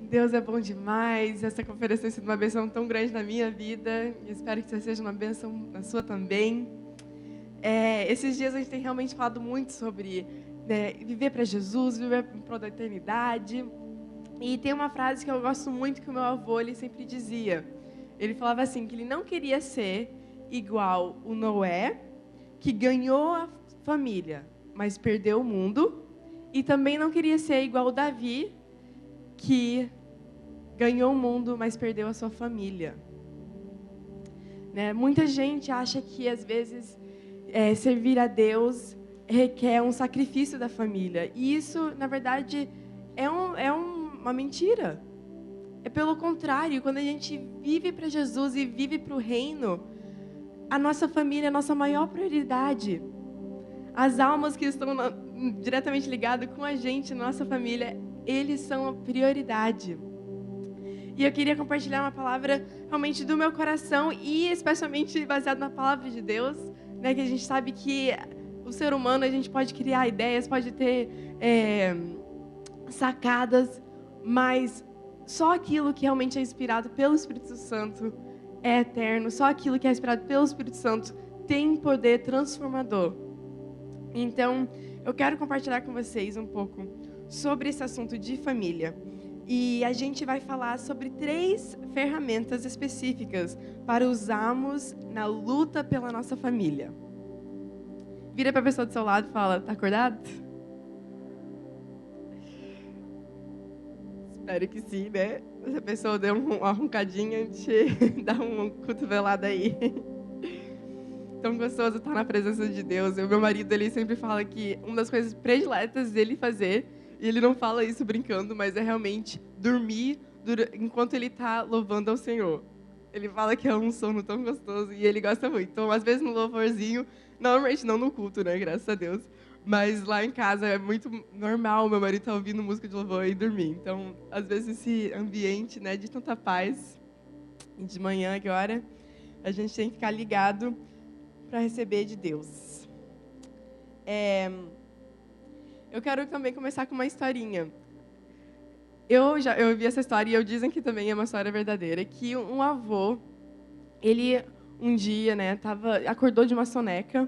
Deus é bom demais. Essa conferência tem sido uma bênção tão grande na minha vida. E espero que seja uma bênção na sua também. Esses dias a gente tem realmente falado muito sobre viver para Jesus, viver em prol da eternidade. E tem uma frase que eu gosto muito que o meu avô ele sempre dizia. Ele falava assim, que ele não queria ser igual o Noé, que ganhou a família, mas perdeu o mundo. E também não queria ser igual o Davi, que ganhou o mundo, mas perdeu a sua família. Né? Muita gente acha que, às vezes, servir a Deus requer um sacrifício da família. E isso, na verdade, é uma mentira. É pelo contrário, quando a gente vive para Jesus e vive para o reino, a nossa família é a nossa maior prioridade. As almas que estão diretamente ligadas com a gente, nossa família, eles são a prioridade. E eu queria compartilhar uma palavra realmente do meu coração e especialmente baseado na palavra de Deus, né? Que a gente sabe que o ser humano, a gente pode criar ideias, pode ter sacadas, mas só aquilo que realmente é inspirado pelo Espírito Santo é eterno. Só aquilo que é inspirado pelo Espírito Santo tem poder transformador. Então, eu quero compartilhar com vocês um pouco sobre esse assunto de família. E a gente vai falar sobre 3 ferramentas específicas para usarmos na luta pela nossa família. Vira para a pessoa do seu lado e fala, tá acordado? Espero que sim, né? Se a pessoa deu uma roncadinha, a gente dá uma cotovelada aí. Tão gostoso estar na presença de Deus. O meu marido, ele sempre fala que uma das coisas prediletas dele fazer, e ele não fala isso brincando, mas é realmente dormir enquanto ele está louvando ao Senhor. Ele fala que é um sono tão gostoso e ele gosta muito. Então, às vezes no louvorzinho, normalmente não no culto, né, graças a Deus, mas lá em casa é muito normal meu marido estar ouvindo música de louvor e dormir. Então, às vezes esse ambiente, né, de tanta paz, e de manhã agora, a gente tem que ficar ligado para receber de Deus. Eu quero também começar com uma historinha. Eu ouvi essa história e dizem que também é uma história verdadeira, que um avô, ele um dia, né, acordou de uma soneca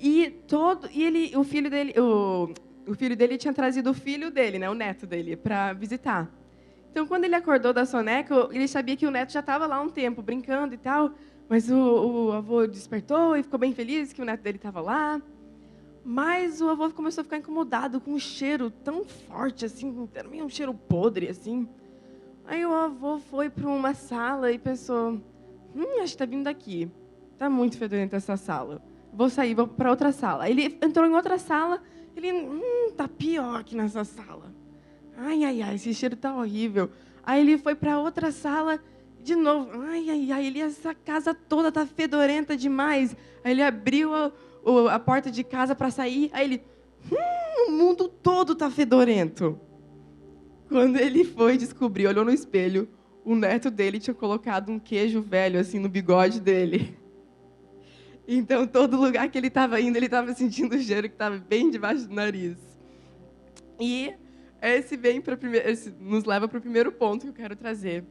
e o filho dele tinha trazido o filho dele, né, o neto dele, para visitar. Então, quando ele acordou da soneca, ele sabia que o neto já estava lá há um tempo brincando e tal. Mas o avô despertou e ficou bem feliz que o neto dele estava lá. Mas o avô começou a ficar incomodado com um cheiro tão forte, assim, era meio um cheiro podre, assim. Aí o avô foi para uma sala e pensou, acho que está vindo daqui. Está muito fedorenta essa sala. Vou sair, vou para outra sala. Aí ele entrou em outra sala, ele, tá pior que nessa sala. Ai, esse cheiro tá horrível. Aí ele foi para outra sala. De novo, essa casa toda tá fedorenta demais. Aí ele abriu a porta de casa para sair. Aí ele, o mundo todo tá fedorento. Quando ele foi descobrir, olhou no espelho, o neto dele tinha colocado um queijo velho assim no bigode dele. Então, todo lugar que ele estava indo, ele estava sentindo o cheiro que estava bem debaixo do nariz. E esse nos leva para o primeiro ponto que eu quero trazer,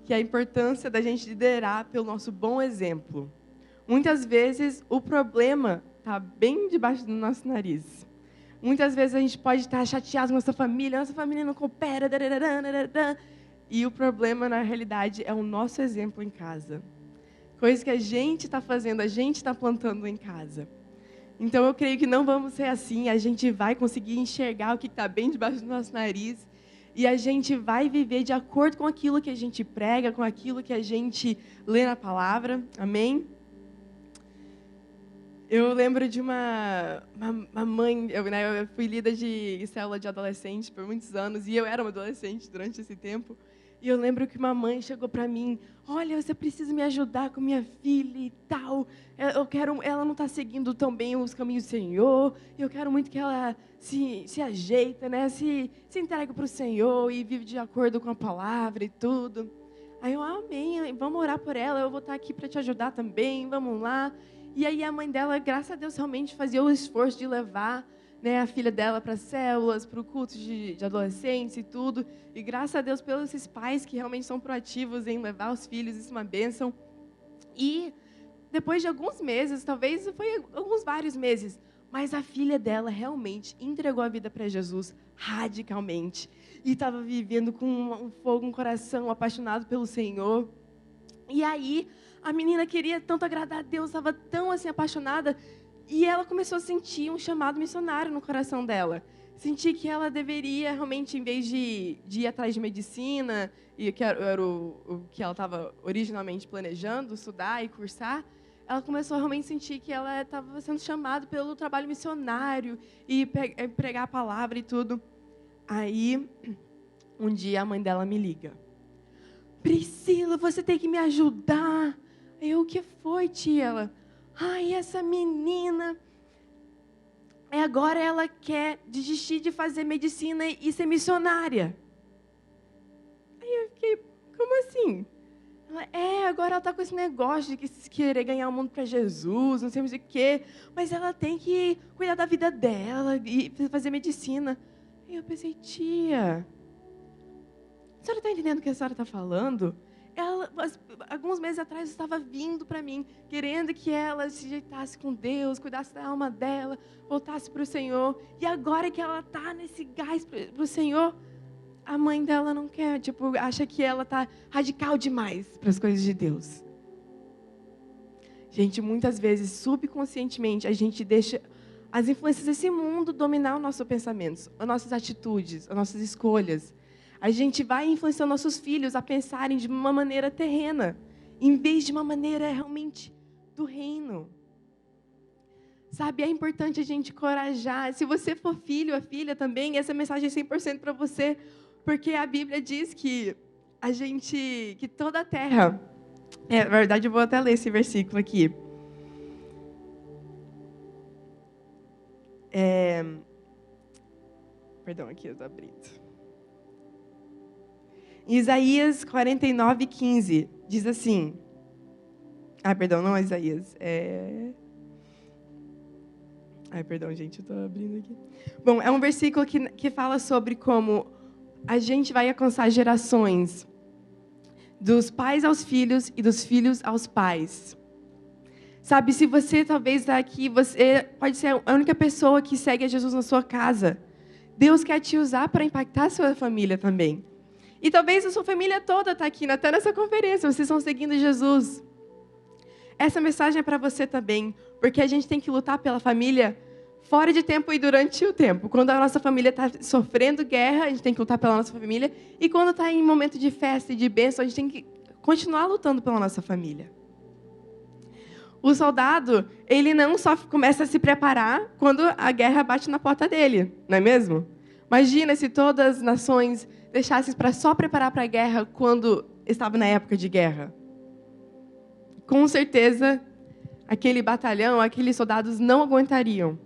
que é a importância da gente liderar pelo nosso bom exemplo. Muitas vezes, o problema está bem debaixo do nosso nariz. Muitas vezes, a gente pode estar chateado com nossa família não coopera, e o problema, na realidade, é o nosso exemplo em casa. Coisas que a gente está fazendo, a gente está plantando em casa. Então, eu creio que não vamos ser assim, a gente vai conseguir enxergar o que está bem debaixo do nosso nariz, e a gente vai viver de acordo com aquilo que a gente prega, com aquilo que a gente lê na palavra. Amém? Eu lembro de uma mãe, eu fui líder de célula de adolescente por muitos anos, e eu era uma adolescente durante esse tempo. E eu lembro que uma mãe chegou para mim, olha, você precisa me ajudar com minha filha e tal. Ela não está seguindo tão bem os caminhos do Senhor. Eu quero muito que ela se ajeita, né? Se entregue para o Senhor e vive de acordo com a palavra e tudo. Aí eu, amém, vamos orar por ela, eu vou estar aqui para te ajudar também, vamos lá. E aí a mãe dela, graças a Deus, realmente fazia o esforço de levar né, a filha dela para células, para o culto de adolescentes e tudo. E graças a Deus pelos esses pais que realmente são proativos em levar os filhos, isso é uma bênção. E depois de alguns meses, talvez foi vários meses, mas a filha dela realmente entregou a vida para Jesus radicalmente. E estava vivendo com um fogo no coração, apaixonado pelo Senhor. E aí, a menina queria tanto agradar a Deus, estava tão assim apaixonada, e ela começou a sentir um chamado missionário no coração dela. Sentir que ela deveria realmente, em vez de ir atrás de medicina, e que era o que ela estava originalmente planejando, estudar e cursar, ela começou a realmente sentir que ela estava sendo chamada pelo trabalho missionário e pregar a palavra e tudo. Aí, um dia, a mãe dela me liga. Priscila, você tem que me ajudar. Eu, o que foi, tia? Ela, ai, essa menina, agora ela quer desistir de fazer medicina e ser missionária. Aí eu fiquei, como assim? Ela, agora ela está com esse negócio de querer ganhar o mundo para Jesus, não sei mais o quê, mas ela tem que cuidar da vida dela e fazer medicina. Aí eu pensei, tia, a senhora está entendendo o que a senhora está falando? Ela, alguns meses atrás, estava vindo para mim, querendo que ela se ajeitasse com Deus, cuidasse da alma dela, voltasse para o Senhor. E agora que ela está nesse gás para o Senhor, a mãe dela não quer, acha que ela está radical demais para as coisas de Deus. Gente, muitas vezes, subconscientemente, a gente deixa as influências desse mundo dominar os nossos pensamentos, as nossas atitudes, as nossas escolhas. A gente vai influenciando nossos filhos a pensarem de uma maneira terrena, em vez de uma maneira realmente do reino. Sabe, é importante a gente encorajar. Se você for filho ou filha também, essa mensagem é 100% para você, porque a Bíblia diz que que toda a terra... na verdade, eu vou até ler esse versículo aqui. Perdão, aqui eu estou abrindo. Em Isaías 49:15, diz assim... perdão, não é Isaías. Perdão, gente, eu estou abrindo aqui. Bom, é um versículo que fala sobre como a gente vai alcançar gerações dos pais aos filhos e dos filhos aos pais. Sabe, se você talvez está aqui, você pode ser a única pessoa que segue a Jesus na sua casa. Deus quer te usar para impactar a sua família também. E talvez a sua família toda está aqui, até nessa conferência, vocês estão seguindo Jesus. Essa mensagem é para você também, porque a gente tem que lutar pela família fora de tempo e durante o tempo. Quando a nossa família está sofrendo guerra, a gente tem que lutar pela nossa família. E quando está em momento de festa e de bênção, a gente tem que continuar lutando pela nossa família. O soldado, ele não só começa a se preparar quando a guerra bate na porta dele, não é mesmo? Imagina se todas as nações deixassem para só preparar para a guerra quando estava na época de guerra. Com certeza, aquele batalhão, aqueles soldados não aguentariam.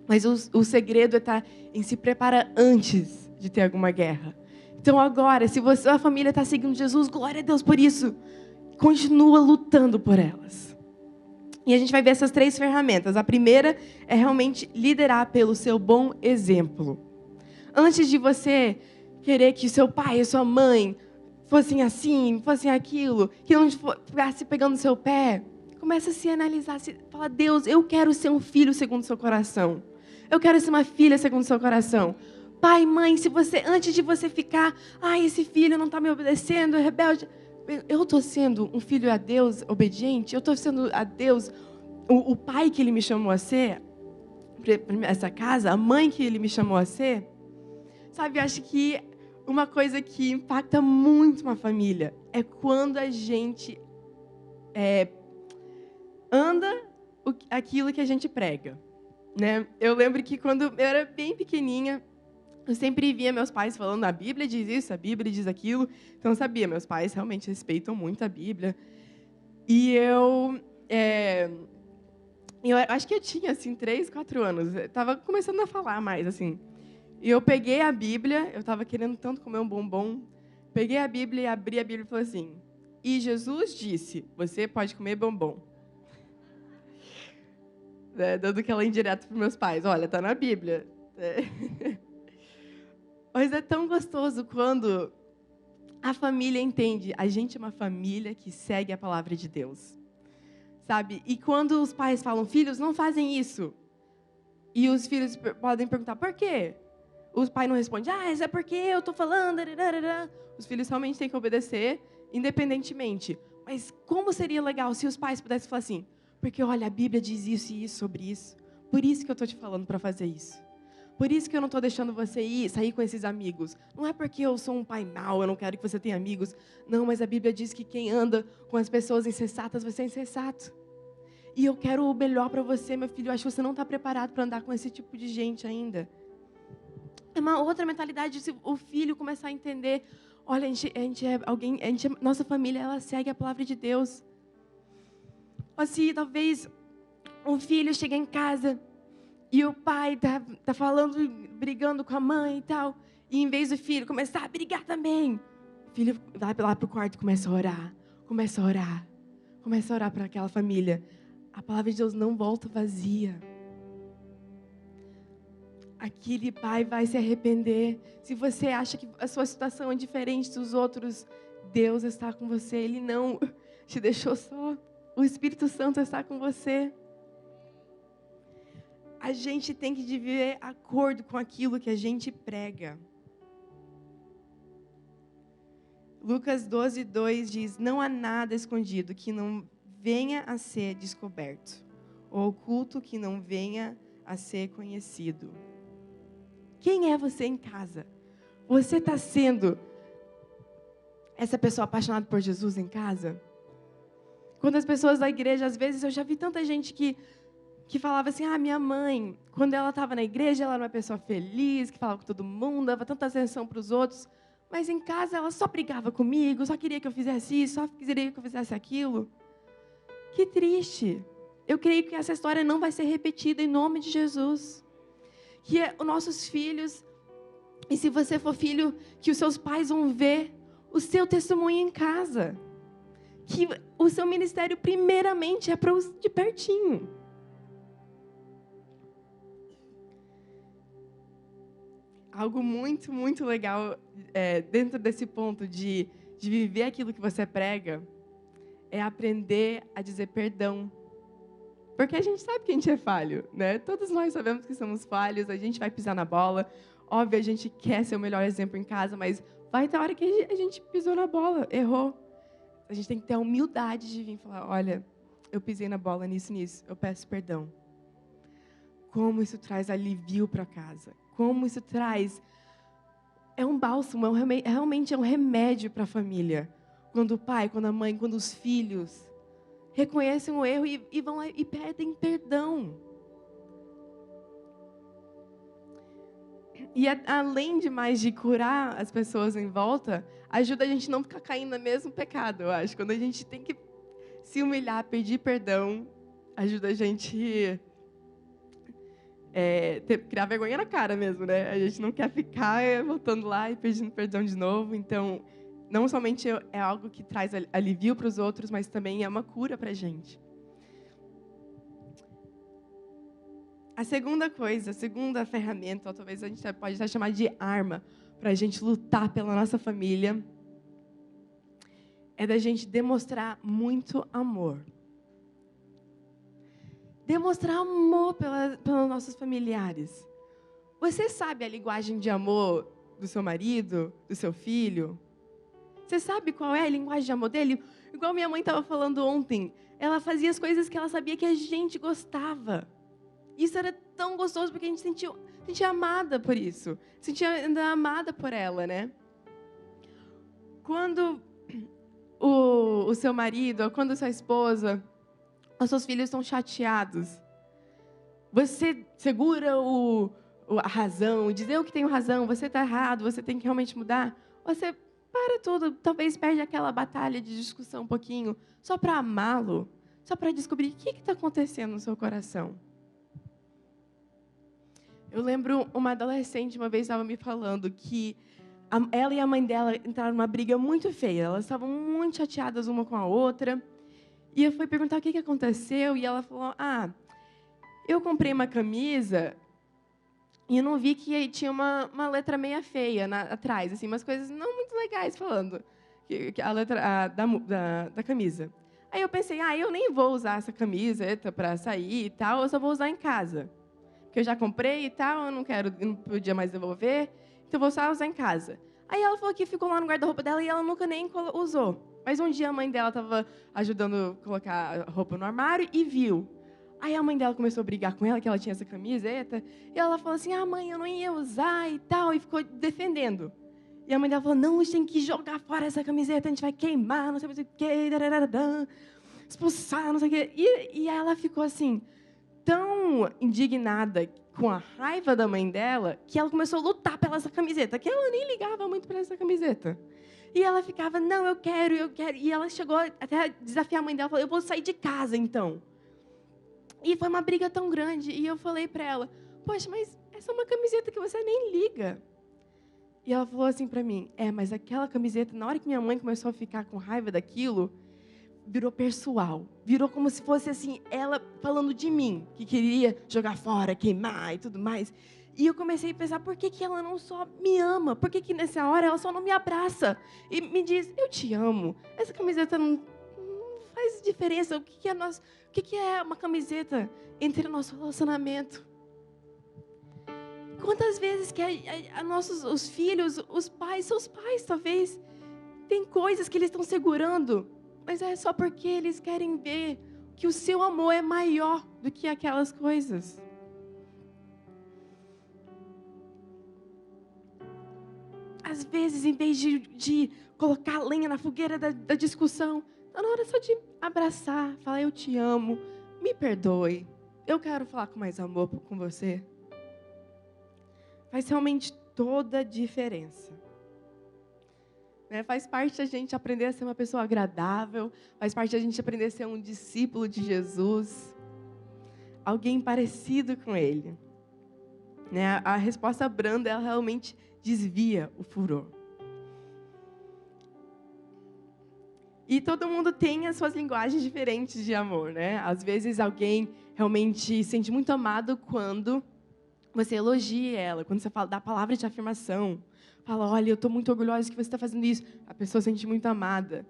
Mas o segredo está em se preparar antes de ter alguma guerra. Então agora, se a família está seguindo Jesus, glória a Deus por isso. Continua lutando por elas. E a gente vai ver essas 3 ferramentas. A primeira é realmente liderar pelo seu bom exemplo. Antes de você querer que seu pai e sua mãe fossem assim, fossem aquilo, que não ficasse pegando no seu pé, começa a se analisar, fala, Deus, eu quero ser um filho segundo o seu coração. Eu quero ser uma filha segundo o seu coração. Pai, mãe, antes de você ficar, esse filho não está me obedecendo, é rebelde. Eu estou sendo um filho a Deus obediente? Eu estou sendo a Deus o pai que Ele me chamou a ser? Essa casa, a mãe que Ele me chamou a ser? Sabe, acho que uma coisa que impacta muito uma família é quando a gente anda aquilo que a gente prega. Né? Eu lembro que quando eu era bem pequenininha, eu sempre via meus pais falando, a Bíblia diz isso, a Bíblia diz aquilo. Então eu sabia, meus pais realmente respeitam muito a Bíblia. E eu acho que eu tinha, assim, 3, 4 anos. Eu estava começando a falar mais, assim. E eu peguei a Bíblia, eu estava querendo tanto comer um bombom. Peguei a Bíblia e abri a Bíblia e falei assim, e Jesus disse, você pode comer bombom. né? Dando aquela indireta para meus pais. Olha, tá na Bíblia. Mas é tão gostoso quando a família entende. A gente é uma família que segue a palavra de Deus. Sabe? E quando os pais falam, filhos, não fazem isso. E os filhos podem perguntar, por quê? O pai não responde, isso é porque eu estou falando. Os filhos realmente têm que obedecer, independentemente. Mas como seria legal se os pais pudessem falar assim, porque, olha, a Bíblia diz isso e isso sobre isso. Por isso que eu estou te falando para fazer isso. Por isso que eu não estou deixando você sair com esses amigos. Não é porque eu sou um pai mau, eu não quero que você tenha amigos. Não, mas a Bíblia diz que quem anda com as pessoas insensatas vai ser insensato. E eu quero o melhor para você, meu filho. Eu acho que você não está preparado para andar com esse tipo de gente ainda. É uma outra mentalidade se o filho começar a entender. Olha, nossa família, ela segue a palavra de Deus. Ou se talvez um filho chega em casa e o pai tá falando, brigando com a mãe e tal. E em vez do filho começar a brigar também, o filho vai lá para o quarto e começa a orar. Começa a orar para aquela família. A palavra de Deus não volta vazia. Aquele pai vai se arrepender. Se você acha que a sua situação é diferente dos outros, Deus está com você. Ele não te deixou só. O Espírito Santo está com você. A gente tem que viver de acordo com aquilo que a gente prega. Lucas 12:2 diz, não há nada escondido que não venha a ser descoberto, ou oculto que não venha a ser conhecido. Quem é você em casa? Você está sendo essa pessoa apaixonada por Jesus em casa? Quando as pessoas da igreja, às vezes, eu já vi tanta gente que falava assim, minha mãe, quando ela estava na igreja, ela era uma pessoa feliz, que falava com todo mundo, dava tanta atenção para os outros, mas em casa ela só brigava comigo, só queria que eu fizesse isso, só queria que eu fizesse aquilo. Que triste. Eu creio que essa história não vai ser repetida em nome de Jesus. Que os nossos filhos, e se você for filho, que os seus pais vão ver o seu testemunho em casa. Que o seu ministério, primeiramente, é para os de pertinho. Algo muito, muito legal dentro desse ponto de viver aquilo que você prega é aprender a dizer perdão. Porque a gente sabe que a gente é falho, né? Todos nós sabemos que somos falhos, a gente vai pisar na bola. Óbvio, a gente quer ser o melhor exemplo em casa, mas vai ter hora que a gente pisou na bola, errou. A gente tem que ter a humildade de vir falar, olha, eu pisei na bola nisso, eu peço perdão. Como isso traz alivio para casa. Como isso traz... É um bálsamo, realmente é um remédio para a família. Quando o pai, quando a mãe, quando os filhos reconhecem o erro e vão lá e pedem perdão. E além de mais de curar as pessoas em volta, ajuda a gente não ficar caindo no mesmo pecado, eu acho. Quando a gente tem que se humilhar, pedir perdão, ajuda a gente criar vergonha na cara mesmo, né? A gente não quer ficar voltando lá e pedindo perdão de novo. Então, não somente é algo que traz alívio para os outros, mas também é uma cura para a gente. A segunda coisa, a segunda ferramenta, ou talvez a gente pode até chamar de arma, para a gente lutar pela nossa família, é da gente demonstrar muito amor. Demonstrar amor pelos nossos familiares. Você sabe a linguagem de amor do seu marido, do seu filho? Você sabe qual é a linguagem de amor dele? Igual minha mãe estava falando ontem, ela fazia as coisas que ela sabia que a gente gostava. Isso era tão gostoso porque a gente sentia amada por isso. Sentia amada por ela, né? Quando o seu marido, ou quando a sua esposa, os seus filhos estão chateados, você segura a razão, diz eu que tenho razão, você está errado, você tem que realmente mudar? Você para tudo, talvez perde aquela batalha de discussão um pouquinho, só para amá-lo, só para descobrir o que está acontecendo no seu coração. Eu lembro uma adolescente uma vez estava me falando que ela e a mãe dela entraram numa briga muito feia. Elas estavam muito chateadas uma com a outra. E eu fui perguntar o que aconteceu. E ela falou, eu comprei uma camisa e eu não vi que tinha uma letra meia feia atrás, assim, umas coisas não muito legais falando que a letra da camisa. Aí eu pensei, eu nem vou usar essa camiseta para sair e tal, eu só vou usar em casa. Porque eu já comprei e tal, eu não podia mais devolver, então eu vou só usar em casa. Aí ela falou que ficou lá no guarda-roupa dela e ela nunca nem usou. Mas um dia a mãe dela estava ajudando a colocar a roupa no armário e viu. Aí a mãe dela começou a brigar com ela, que ela tinha essa camiseta, e ela falou assim, mãe, eu não ia usar e tal, e ficou defendendo. E a mãe dela falou, não, a gente tem que jogar fora essa camiseta, a gente vai queimar, não sei o que, expulsar, não sei o que. E ela ficou assim, tão indignada com a raiva da mãe dela, que ela começou a lutar pela essa camiseta, que ela nem ligava muito para essa camiseta. E ela ficava, não, eu quero. E ela chegou até a desafiar a mãe dela, falou, eu vou sair de casa, então. E foi uma briga tão grande, e eu falei para ela, poxa, mas essa é uma camiseta que você nem liga. E ela falou assim para mim, mas aquela camiseta, na hora que minha mãe começou a ficar com raiva daquilo, virou pessoal. Virou como se fosse assim, ela falando de mim, que queria jogar fora, queimar e tudo mais. E eu comecei a pensar, por que ela não só me ama? Por que nessa hora ela só não me abraça? E me diz, eu te amo. Essa camiseta não faz diferença. O que é uma camiseta entre o nosso relacionamento? Quantas vezes que os filhos, os pais, seus pais talvez, tem coisas que eles estão segurando, mas é só porque eles querem ver que o seu amor é maior do que aquelas coisas. Às vezes, em vez de colocar lenha na fogueira da discussão, está na hora só de abraçar, falar, eu te amo, me perdoe, eu quero falar com mais amor com você. Faz realmente toda a diferença. Faz parte a gente aprender a ser uma pessoa agradável, faz parte a gente aprender a ser um discípulo de Jesus, alguém parecido com Ele. A resposta branda, ela realmente desvia o furor. E todo mundo tem as suas linguagens diferentes de amor, Às vezes alguém realmente se sente muito amado quando você elogia ela, quando você dá a palavra de afirmação. Fala, olha, eu estou muito orgulhosa que você está fazendo isso. A pessoa se sente muito amada.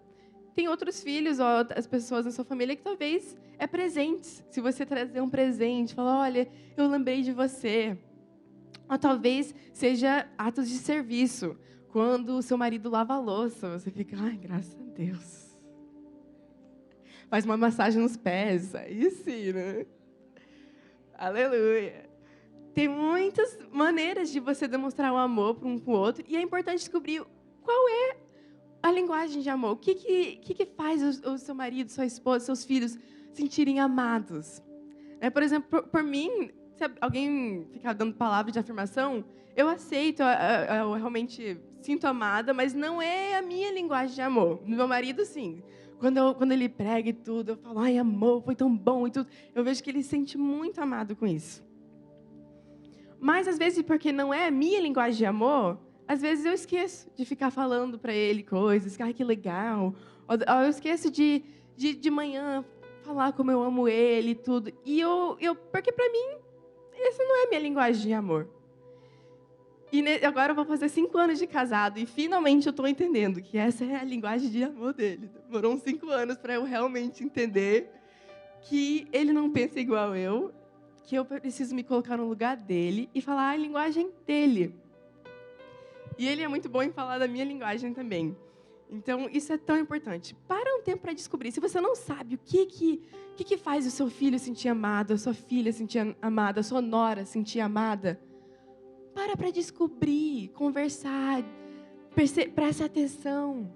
Tem outros filhos ou outras pessoas na sua família que talvez é presentes. Se você trazer um presente, fala, olha, eu lembrei de você. Ou talvez seja atos de serviço. Quando o seu marido lava a louça, você fica, graças a Deus. Faz uma massagem nos pés, aí sim, Aleluia. Tem muitas maneiras de você demonstrar o amor para um com o outro. E é importante descobrir qual é a linguagem de amor. O que faz o seu marido, sua esposa, seus filhos sentirem amados. Por exemplo, por mim, se alguém ficar dando palavras de afirmação, eu aceito, eu realmente sinto amada, mas não é a minha linguagem de amor. Meu marido, sim. Quando ele prega e tudo, eu falo, amor, foi tão bom e tudo. Eu vejo que ele se sente muito amado com isso. Mas, às vezes, porque não é a minha linguagem de amor, às vezes eu esqueço de ficar falando para ele coisas, que legal. Ou eu esqueço de manhã falar como eu amo ele e tudo. E porque para mim, essa não é a minha linguagem de amor. E agora eu vou fazer 5 anos de casado e finalmente eu estou entendendo que essa é a linguagem de amor dele. Demorou uns 5 anos para eu realmente entender que ele não pensa igual eu, que eu preciso me colocar no lugar dele e falar a linguagem dele. E ele é muito bom em falar da minha linguagem também. Então, isso é tão importante. Para um tempo para descobrir. Se você não sabe o que faz o seu filho sentir amado, a sua filha sentir amada, a sua nora sentir amada, para descobrir, conversar, preste atenção.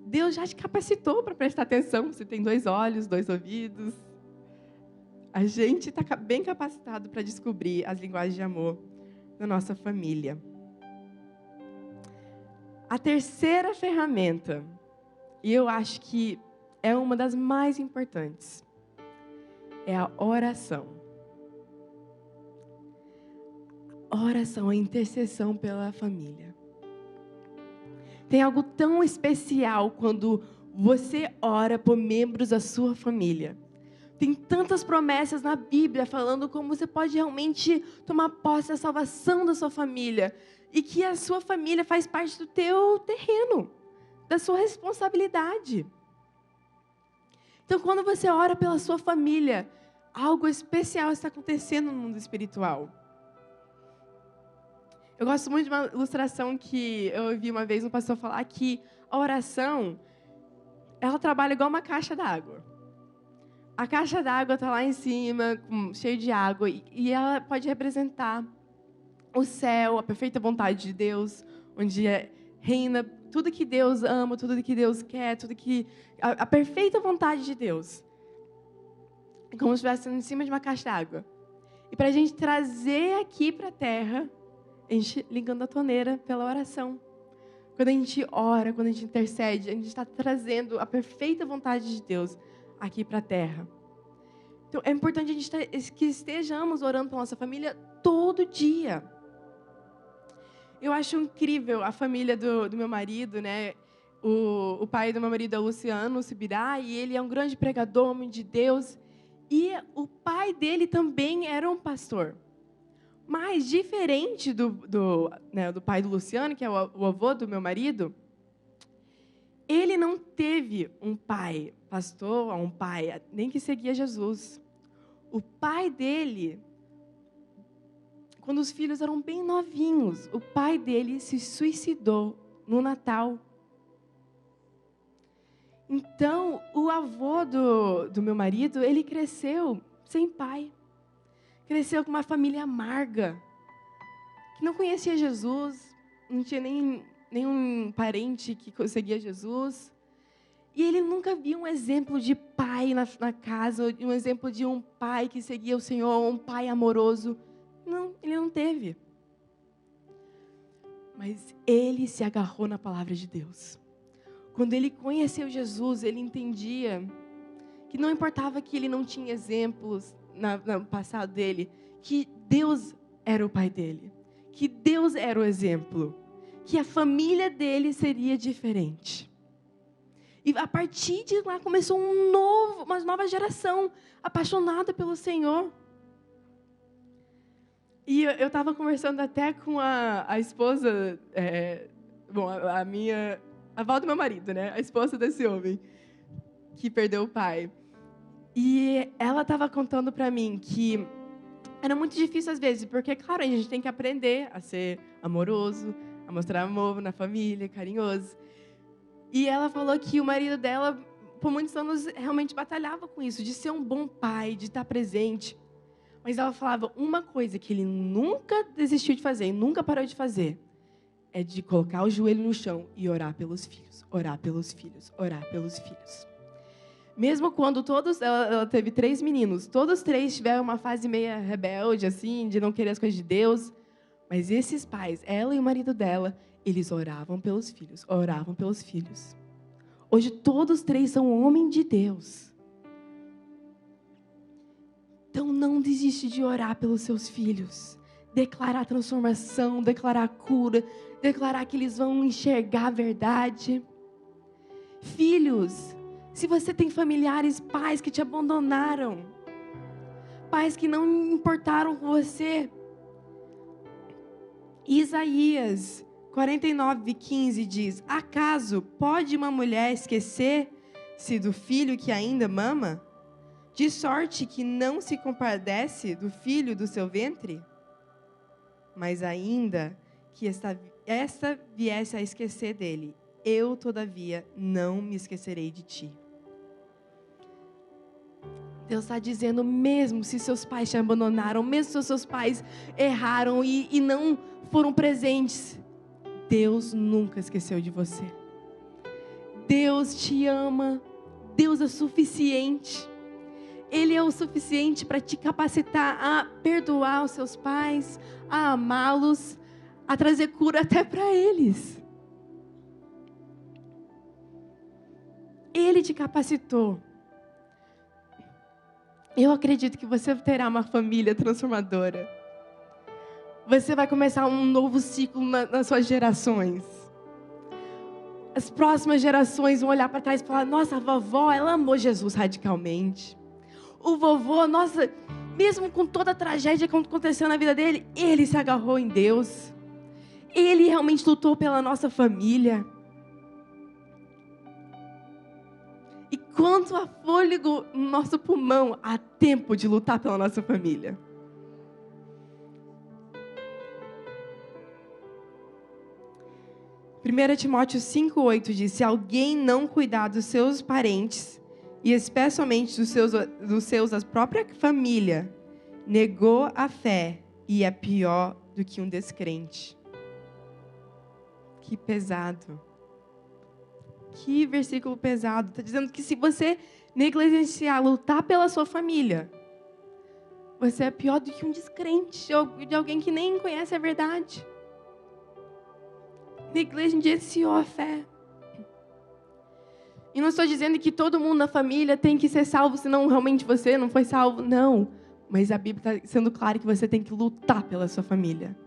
Deus já te capacitou para prestar atenção. Você tem 2 olhos, 2 ouvidos. A gente está bem capacitado para descobrir as linguagens de amor da nossa família. A terceira ferramenta, e eu acho que é uma das mais importantes, é a oração. A oração, a intercessão pela família. Tem algo tão especial quando você ora por membros da sua família. Tem tantas promessas na Bíblia falando como você pode realmente tomar posse da salvação da sua família. E que a sua família faz parte do teu terreno, da sua responsabilidade. Então, quando você ora pela sua família, algo especial está acontecendo no mundo espiritual. Eu gosto muito de uma ilustração que eu ouvi uma vez um pastor falar que a oração, ela trabalha igual uma caixa d'água. A caixa d'água está lá em cima, cheia de água, e ela pode representar o céu, a perfeita vontade de Deus, onde reina tudo que Deus ama, tudo que Deus quer, a perfeita vontade de Deus. É como se estivesse em cima de uma caixa d'água. E para a gente trazer aqui para a terra, a gente ligando a torneira pela oração. Quando a gente ora, quando a gente intercede, a gente está trazendo a perfeita vontade de Deus aqui para a terra. Então, é importante a gente que estejamos orando pela nossa família todo dia. Eu acho incrível a família do meu marido, né? O pai do meu marido é o Luciano Subirá, e ele é um grande pregador, homem de Deus. E o pai dele também era um pastor. Mas, diferente do pai do Luciano, que é o avô do meu marido, ele não teve um pai pastor, um pai nem que seguia Jesus. O pai dele, quando os filhos eram bem novinhos, o pai dele se suicidou no Natal. Então, o avô do meu marido, ele cresceu sem pai. Cresceu com uma família amarga, que não conhecia Jesus, não tinha nenhum parente que seguia Jesus. E ele nunca viu um exemplo de pai na casa, um exemplo de um pai que seguia o Senhor, um pai amoroso. Não, ele não teve. Mas ele se agarrou na palavra de Deus. Quando ele conheceu Jesus, ele entendia que não importava que ele não tinha exemplos no passado dele, que Deus era o pai dele, que Deus era o exemplo, que a família dele seria diferente. E a partir de lá começou uma nova geração apaixonada pelo Senhor. E eu estava conversando até com a esposa, a avó do meu marido, né? A esposa desse homem que perdeu o pai. E ela estava contando para mim que era muito difícil às vezes, porque, claro, a gente tem que aprender a ser amoroso, a mostrar amor na família, carinhoso. E ela falou que o marido dela, por muitos anos, realmente batalhava com isso, de ser um bom pai, de estar presente. Mas ela falava uma coisa que ele nunca desistiu de fazer, e nunca parou de fazer, é de colocar o joelho no chão e orar pelos filhos, orar pelos filhos, orar pelos filhos. Mesmo quando ela teve 3 meninos, todos 3 tiveram uma fase meio rebelde, assim, de não querer as coisas de Deus. Mas esses pais, ela e o marido dela, eles oravam pelos filhos, oravam pelos filhos. Hoje todos 3 são homens de Deus. Então não desiste de orar pelos seus filhos. Declarar transformação, declarar cura, declarar que eles vão enxergar a verdade. Filhos, se você tem familiares, pais que te abandonaram, pais que não importaram com você, Isaías 49:15 diz: acaso pode uma mulher esquecer-se do filho que ainda mama? De sorte que não se compadece do filho do seu ventre? Mas ainda que esta viesse a esquecer dele, eu, todavia, não me esquecerei de ti. Deus está dizendo, mesmo se seus pais te abandonaram, mesmo se seus pais erraram e não foram presentes, Deus nunca esqueceu de você. Deus te ama, Deus é suficiente. Ele é o suficiente para te capacitar a perdoar os seus pais, a amá-los, a trazer cura até para eles. Ele te capacitou. Eu acredito que você terá uma família transformadora. Você vai começar um novo ciclo nas suas gerações. As próximas gerações vão olhar para trás e falar: nossa, a vovó, ela amou Jesus radicalmente. O vovô, nossa, mesmo com toda a tragédia que aconteceu na vida dele, ele se agarrou em Deus. Ele realmente lutou pela nossa família. E quanto há fôlego no nosso pulmão, há tempo de lutar pela nossa família. Primeira Timóteo 5:8 diz: se alguém não cuidar dos seus parentes, e especialmente dos seus da própria família, negou a fé e é pior do que um descrente. Que pesado. Que versículo pesado. Está dizendo que se você negligenciar, lutar pela sua família, você é pior do que um descrente, ou de alguém que nem conhece a verdade. Negligenciou a fé. E não estou dizendo que todo mundo na família tem que ser salvo, senão realmente você não foi salvo. Não. Mas a Bíblia está sendo clara que você tem que lutar pela sua família.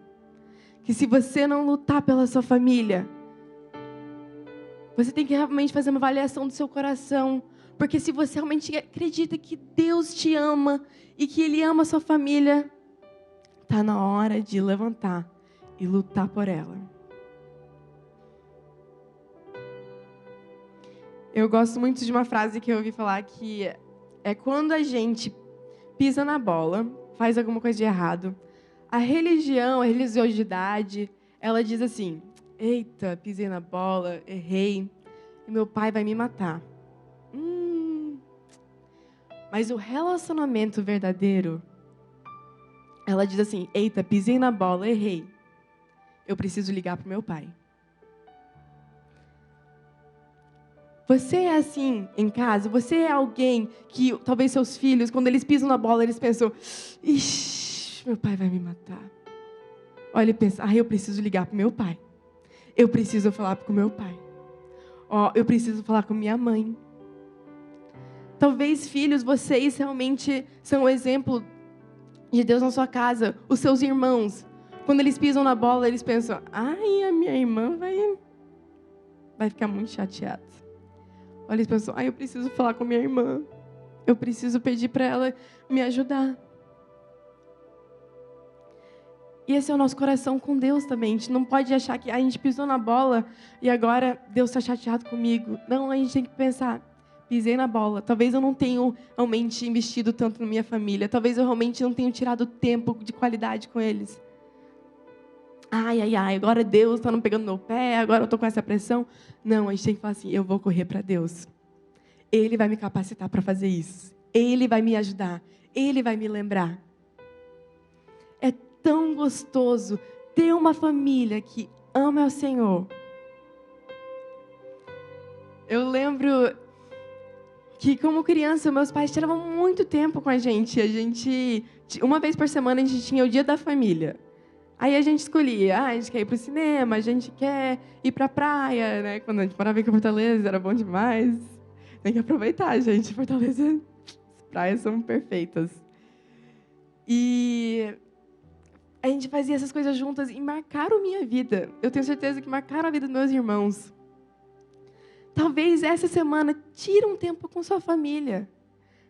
Que se você não lutar pela sua família, você tem que realmente fazer uma avaliação do seu coração. Porque se você realmente acredita que Deus te ama e que Ele ama a sua família, está na hora de levantar e lutar por ela. Eu gosto muito de uma frase que eu ouvi falar que é quando a gente pisa na bola, faz alguma coisa de errado, a religião, a religiosidade, ela diz assim: eita, pisei na bola, errei, e meu pai vai me matar. Mas o relacionamento verdadeiro, ela diz assim: eita, pisei na bola, errei, eu preciso ligar para o meu pai. Você é assim em casa? Você é alguém que, talvez seus filhos, quando eles pisam na bola, eles pensam: ixi, meu pai vai me matar. Olha, ele pensa: eu preciso ligar para o meu pai. Eu preciso falar com o meu pai. Eu preciso falar com minha mãe. Talvez, filhos, vocês realmente são o exemplo de Deus na sua casa. Os seus irmãos, quando eles pisam na bola, eles pensam: ai, a minha irmã vai ficar muito chateada. Olha, eles pensam: eu preciso falar com minha irmã. Eu preciso pedir para ela me ajudar. E esse é o nosso coração com Deus também. A gente não pode achar que a gente pisou na bola e agora Deus está chateado comigo. Não, a gente tem que pensar: pisei na bola. Talvez eu não tenha realmente investido tanto na minha família. Talvez eu realmente não tenha tirado tempo de qualidade com eles. Ai, agora Deus está não pegando no meu pé, agora eu estou com essa pressão. Não, a gente tem que falar assim: eu vou correr para Deus. Ele vai me capacitar para fazer isso. Ele vai me ajudar. Ele vai me lembrar. É tão gostoso ter uma família que ama o Senhor. Eu lembro que, como criança, meus pais tiravam muito tempo com a gente. Uma vez por semana, a gente tinha o dia da família. Aí a gente escolhia: a gente quer ir para o cinema, a gente quer ir para a praia, né? Quando a gente morava em Fortaleza, era bom demais. Tem que aproveitar, gente. Fortaleza, as praias são perfeitas. E a gente fazia essas coisas juntas e marcaram minha vida. Eu tenho certeza que marcaram a vida dos meus irmãos. Talvez essa semana tire um tempo com sua família.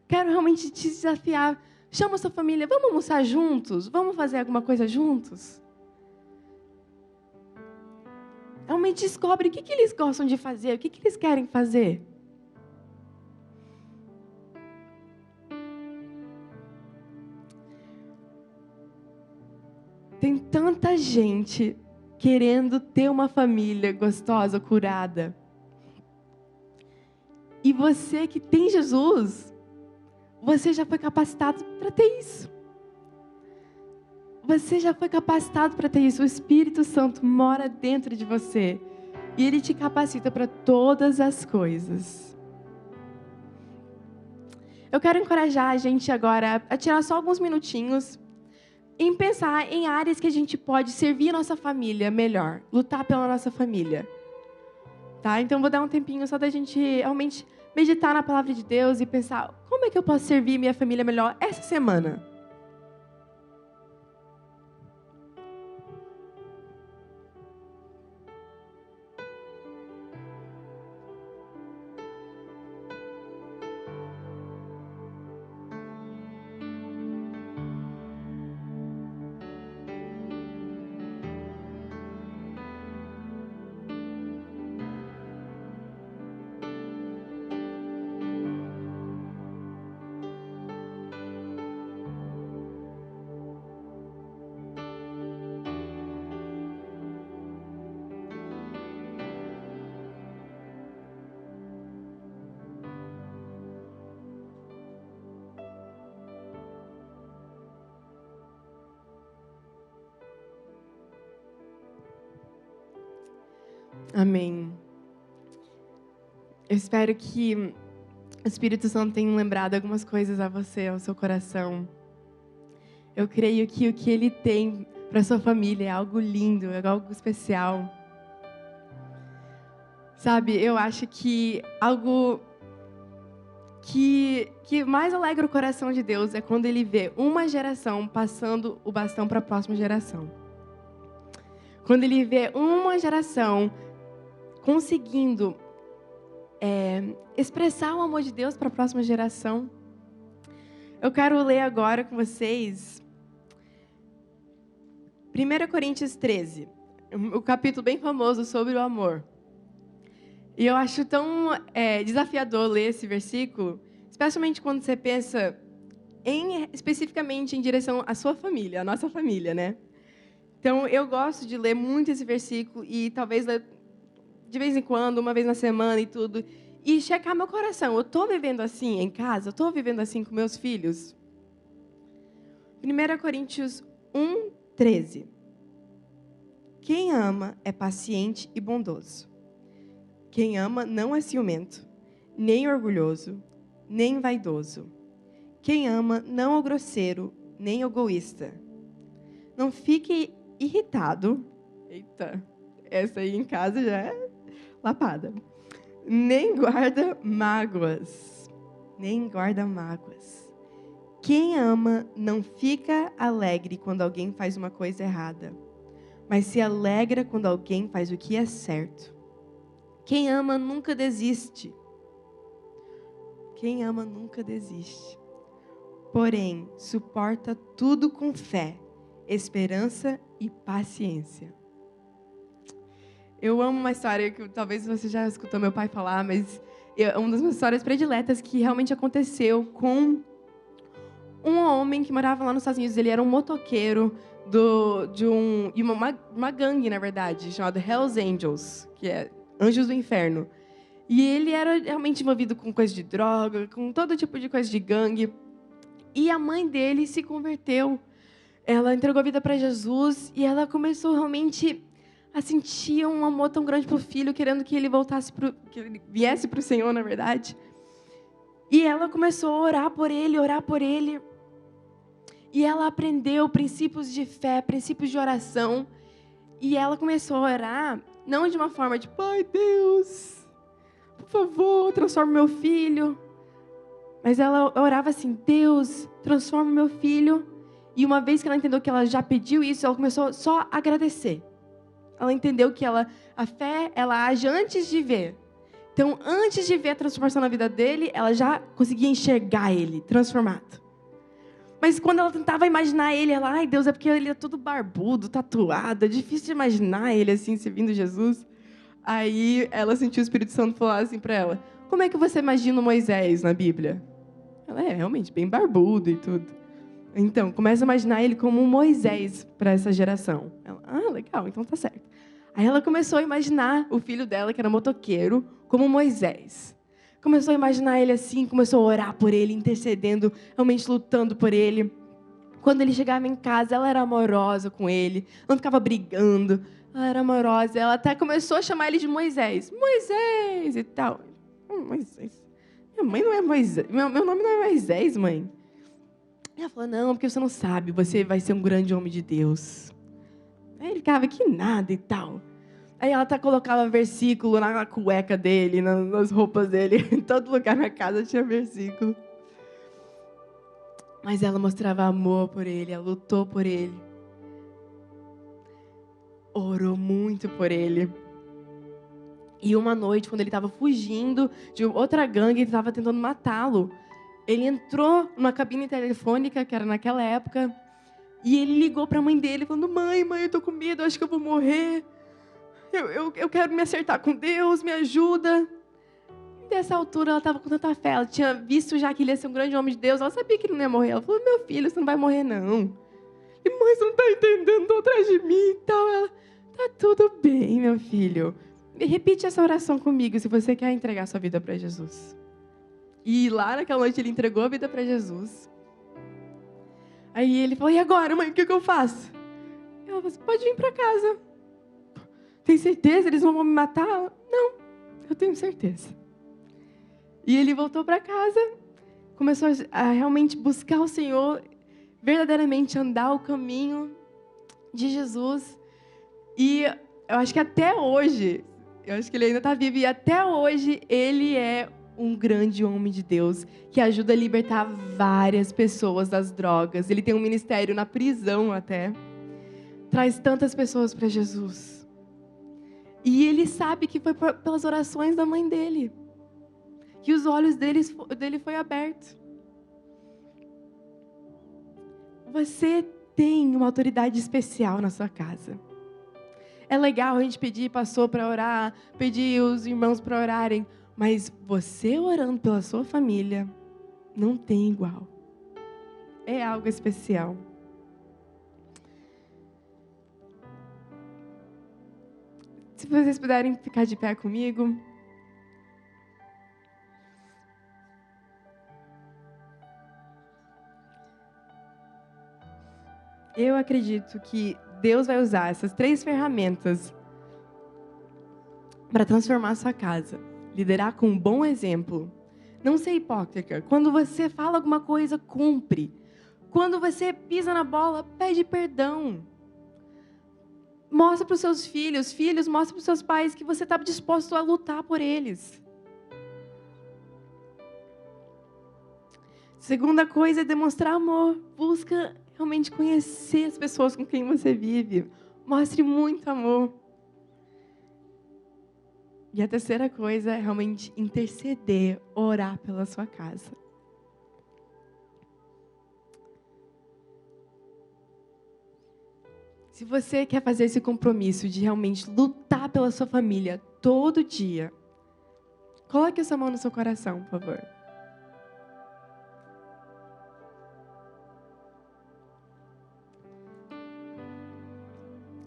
Quero realmente te desafiar. Chama sua família, vamos almoçar juntos? Vamos fazer alguma coisa juntos? Realmente descobre o que eles gostam de fazer, o que eles querem fazer. Tem tanta gente querendo ter uma família gostosa, curada. E você que tem Jesus, você já foi capacitado para ter isso. Você já foi capacitado para ter isso. O Espírito Santo mora dentro de você. E Ele te capacita para todas as coisas. Eu quero encorajar a gente agora a tirar só alguns minutinhos em pensar em áreas que a gente pode servir a nossa família melhor, lutar pela nossa família. Tá? Então, vou dar um tempinho só da gente realmente meditar na palavra de Deus e pensar: como é que eu posso servir minha família melhor essa semana? Amém. Eu espero que o Espírito Santo tenha lembrado algumas coisas a você, ao seu coração. Eu creio que o que Ele tem para sua família é algo lindo, é algo especial. Sabe, eu acho que algo que mais alegra o coração de Deus é quando Ele vê uma geração passando o bastão para a próxima geração. Quando Ele vê uma geração conseguindo expressar o amor de Deus para a próxima geração. Eu quero ler agora com vocês 1 Coríntios 13, um capítulo bem famoso sobre o amor. E eu acho tão desafiador ler esse versículo, especialmente quando você pensa especificamente em direção à sua família, à nossa família, né? Então, eu gosto de ler muito esse versículo e talvez ler de vez em quando, uma vez na semana e tudo, e checar meu coração. Eu estou vivendo assim em casa? Eu estou vivendo assim com meus filhos? 1 Coríntios 1:13. Quem ama é paciente e bondoso. Quem ama não é ciumento, nem orgulhoso, nem vaidoso. Quem ama não é grosseiro, nem egoísta. Não fique irritado. Eita, essa aí em casa já é lapada. Nem guarda mágoas. Nem guarda mágoas. Quem ama não fica alegre quando alguém faz uma coisa errada, mas se alegra quando alguém faz o que é certo. Quem ama nunca desiste. Quem ama nunca desiste. Porém, suporta tudo com fé, esperança e paciência. Eu amo uma história que talvez você já escutou meu pai falar, mas é uma das minhas histórias prediletas que realmente aconteceu com um homem que morava lá nos Estados Unidos. Ele era um motoqueiro de uma gangue, na verdade, chamada Hells Angels, que é Anjos do Inferno. E ele era realmente envolvido com coisa de droga, com todo tipo de coisa de gangue. E a mãe dele se converteu. Ela entregou a vida para Jesus e ela começou realmente a sentir um amor tão grande pro filho, querendo que ele que ele viesse para o Senhor, na verdade. E ela começou a orar por ele, orar por ele. E ela aprendeu princípios de fé, princípios de oração. E ela começou a orar, não de uma forma de, Pai Deus, por favor, transforma meu filho. Mas ela orava assim, Deus, transforma meu filho. E uma vez que ela entendeu que ela já pediu isso, ela começou só a agradecer. Ela entendeu que a fé, ela age antes de ver. Então, antes de ver a transformação na vida dele, ela já conseguia enxergar ele transformado. Mas quando ela tentava imaginar ele, ela, ai Deus, é porque ele é todo barbudo, tatuado, é difícil de imaginar ele assim, servindo Jesus. Aí ela sentiu o Espírito Santo falar assim para ela, como é que você imagina o Moisés na Bíblia? Ela é realmente bem barbudo e tudo. Então, começa a imaginar ele como um Moisés para essa geração. Ela, legal, então tá certo. Aí ela começou a imaginar o filho dela, que era motoqueiro, como Moisés. Começou a imaginar ele assim, começou a orar por ele, intercedendo, realmente lutando por ele. Quando ele chegava em casa, ela era amorosa com ele, não ficava brigando, ela era amorosa. Ela até começou a chamar ele de Moisés. Moisés e tal. Moisés. Minha mãe não é Moisés. Meu nome não é Moisés, mãe. Ela falou, não, porque você não sabe, você vai ser um grande homem de Deus. Aí ele ficava, que nada e tal. Aí ela até colocava versículo na cueca dele, nas roupas dele. Em todo lugar na casa tinha versículo. Mas ela mostrava amor por ele, ela lutou por ele. Orou muito por ele. E uma noite, quando ele estava fugindo de outra gangue, ele estava tentando matá-lo. Ele entrou numa cabine telefônica, que era naquela época, e ele ligou para a mãe dele, falando, mãe, eu tô com medo, eu acho que eu vou morrer. Eu quero me acertar com Deus, me ajuda. E dessa altura, ela estava com tanta fé, ela tinha visto já que ele ia ser um grande homem de Deus, ela sabia que ele não ia morrer. Ela falou, meu filho, você não vai morrer, não. E mãe, você não está entendendo, estão atrás de mim e tal. Ela, tá tudo bem, meu filho. Repite essa oração comigo, se você quer entregar sua vida para Jesus. E lá naquela noite ele entregou a vida para Jesus. Aí ele falou, e agora, mãe, o que eu faço? Ela falou, pode vir para casa. tem certeza? Eles vão me matar? Não, eu tenho certeza. E ele voltou para casa, começou a realmente buscar o Senhor, verdadeiramente andar o caminho de Jesus. E eu acho que até hoje, eu acho que ele ainda está vivo, e até hoje ele é um grande homem de Deus, que ajuda a libertar várias pessoas das drogas. Ele tem um ministério na prisão até. Traz tantas pessoas para Jesus. E ele sabe que foi pelas orações da mãe dele, que os olhos dele foi aberto. Você tem uma autoridade especial na sua casa. É legal a gente pedir pastor para orar, pedir os irmãos para orarem, mas você orando pela sua família não tem igual. É algo especial. Se vocês puderem ficar de pé comigo. Eu acredito que Deus vai usar essas 3 ferramentas para transformar a sua casa. Liderar com um bom exemplo. Não ser hipócrita. Quando você fala alguma coisa, cumpre. Quando você pisa na bola, pede perdão. Mostra para os seus filhos, mostra para os seus pais que você está disposto a lutar por eles. Segunda coisa é demonstrar amor. Busca realmente conhecer as pessoas com quem você vive. Mostre muito amor. E a terceira coisa é realmente interceder, orar pela sua casa. Se você quer fazer esse compromisso de realmente lutar pela sua família todo dia, coloque a sua mão no seu coração, por favor.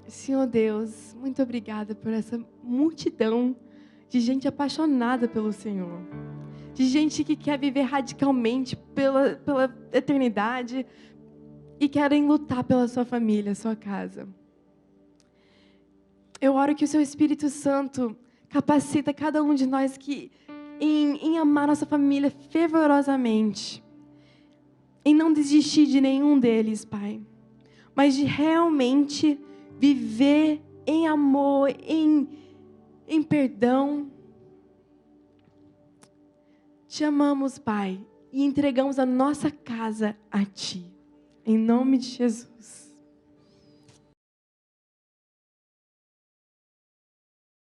Senhor Deus, muito obrigada por essa multidão de gente apaixonada pelo Senhor. De gente que quer viver radicalmente pela eternidade e querem lutar pela sua família, sua casa. Eu oro que o seu Espírito Santo capacita cada um de nós em amar nossa família fervorosamente. Em não desistir de nenhum deles, Pai. Mas de realmente viver em amor, em perdão. Te amamos, Pai, e entregamos a nossa casa a Ti. Em nome de Jesus.